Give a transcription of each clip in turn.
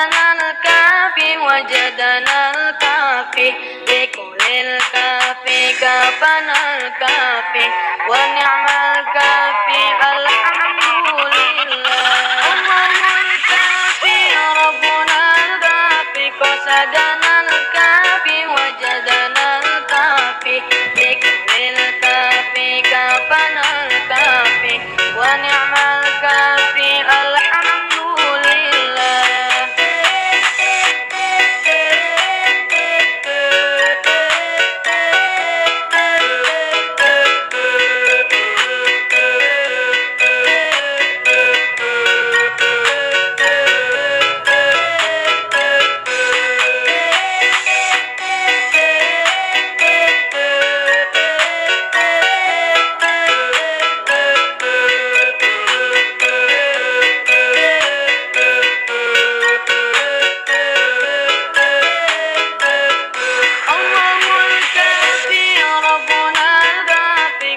قصدنا الكافي وجدنا الكافي لكل الكافي كافنا الكافي ونعم الكافي الحمد لله. الله الكافي ربنا الكافي قصدنا الكافي وجدنا الكافي لكل الكافي كافنا الكافي ونعم الكافي الحمد لله.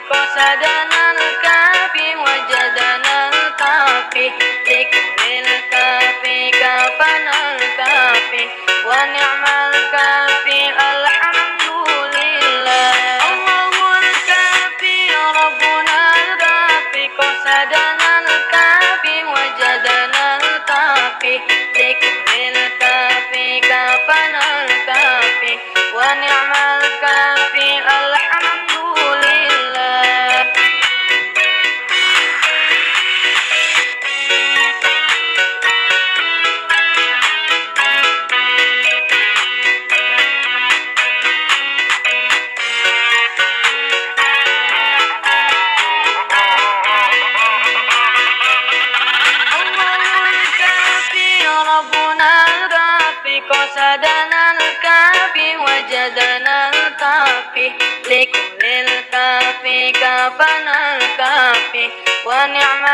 قصدنا الكافي وجدنا الكافي لكل الكافي كافنا الكافي ونعم الكافي الحمد لله. الله الكافي ربنا الكافي قصدنا الكافي وجدنا الكافي لكل الكافي كافنا الكافي ونعم الكافي الحمد لله. ربنا الكافي قصدنا الكافي وجدنا الكافي لكل الكافي كافنا الكافي ونعم